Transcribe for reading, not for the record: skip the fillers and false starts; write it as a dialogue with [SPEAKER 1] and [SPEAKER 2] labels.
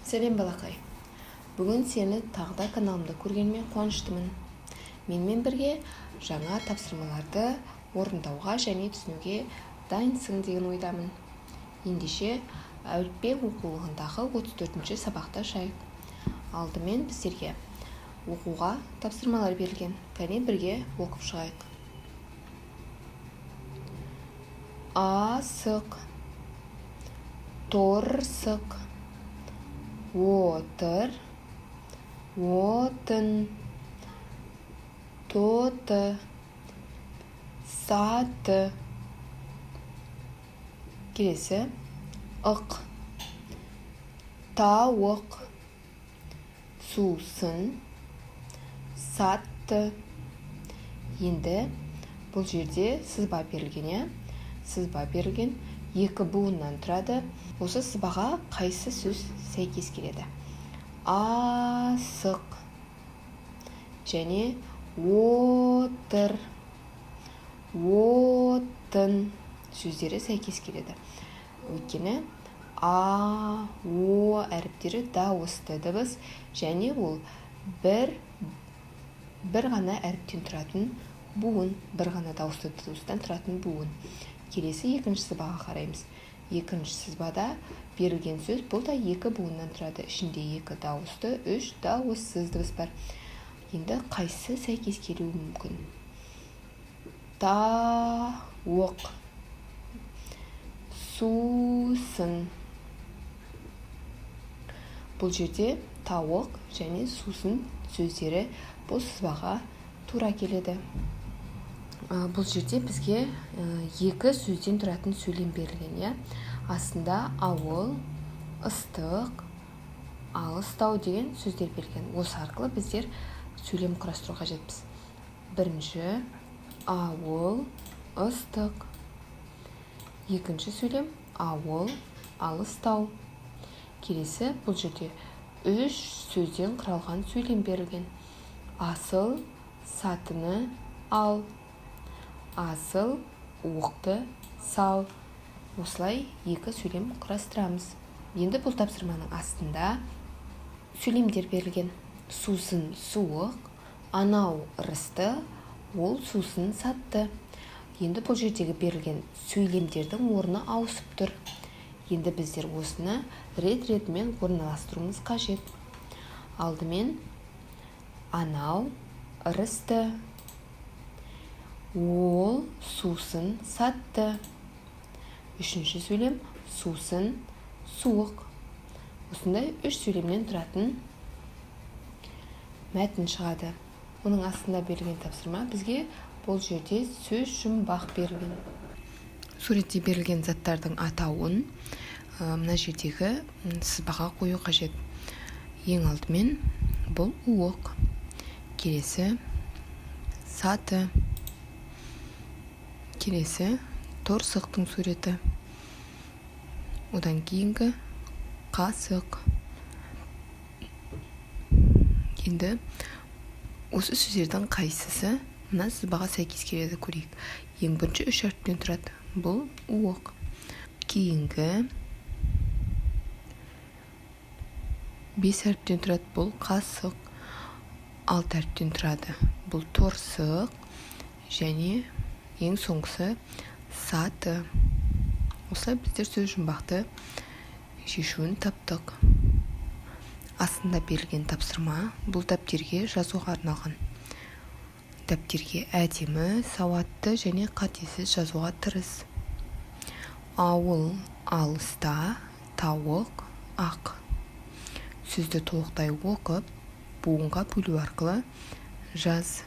[SPEAKER 1] Сәлем балақай. Бүгін сені тағда каналымда көргеніме қуаныштымын. Менімен бірге жаңа тапсырмаларды орындауға және түсінуге дайынсың деген ойдамын. Ендеше әліппе оқулығындағы 34-ші сабақта жайық. Алдымен біздерге оқуға тапсырмалар берілген. Кәне бірге оқып шығайық. Асық, торсық, отыр, отын, тоты, саты. Келесі ық, тауық, сусын, сатты. Енді бұл жерде сызба берілген, сызба берілген екі буыннан тұрады. Осы сызбаға қайсы сөз сәйкес келеді? Асық және отыр, отын сөздері сәйкес келеді. Өйткені а, о әріптері дауысты дыбыс және ол бір ғана әріптен тұратын буын, бір ғана дауысты дыбыстан тұратын буын. Келесі екінші сызбаға қараймыз. Екінші сызбада берілген сөз бұл да екі буыннан тұрады. Ішінде екі дауысты, үш дауыссыз дыбыс бар. Енді қайсы сәйкес келуі мүмкін? Тауық, сусын. Бұл жерде тауық және сусын сөздері бұл сызбаға тура келеді. Бұл жерде бізге екі сөзден тұратын сөйлем берілген. Астында ауыл, ыстық, алыстау деген сөздер берілген. Осы арқылы біздер сөйлем құрастыру қажетпіз. Бірінші ауыл, ыстық. Екінші сөйлем ауыл, алыстау. Келесі бұл жерде үш сөзден құралған сөйлем берілген. Асыл, сатыны ал. Асыл, оқты, сал. Осылай екі сөйлем құрастырамыз. Енді бұл тапсырманың астында сөйлемдер берілген. Сусын, суық, анау ырысты, ол сусын сатты. Енді бұл жердегі берілген сөйлемдердің орны ауысып тұр. Енді біздер осыны рет-ретімен орналастыруымыз қажет. Алдымен анау ырысты, ол сусын сатты. Үшінші сөйлем сусын, суық. Осындай үш сөйлемнен тұратын мәтін шығады. Оның астында берілген тапсырма бізге бұл жерде сөз жұмбақ берілген. Суретте берілген заттардың атауын мына жердегі сызбаға қою қажет. Ең алдымен бұл уық, келесі саты, келесі торсықтың суреті, одан кейінгі қасық. Енді осы сөздердің қайсысы мына сызбаға сәйкес келеді көрейік. Ең бірінші үш әріптен тұрады. Бұл уық. Кейінгі 5 әріптен тұрады. Бұл қасық. 6 әріптен тұрады. Бұл торсық және ең соңғысы саты. Осылай біздер сөз жұмбақты шешуін таптық. Астында берілген тапсырма бұл дәптерге жазуға арналған. Дәптерге әдемі, сауатты және қатесіз жазуға тырыс. Ауыл алыста, тауық ақ. Сөзді толықтай оқып, буынға бөлу арқылы жаз.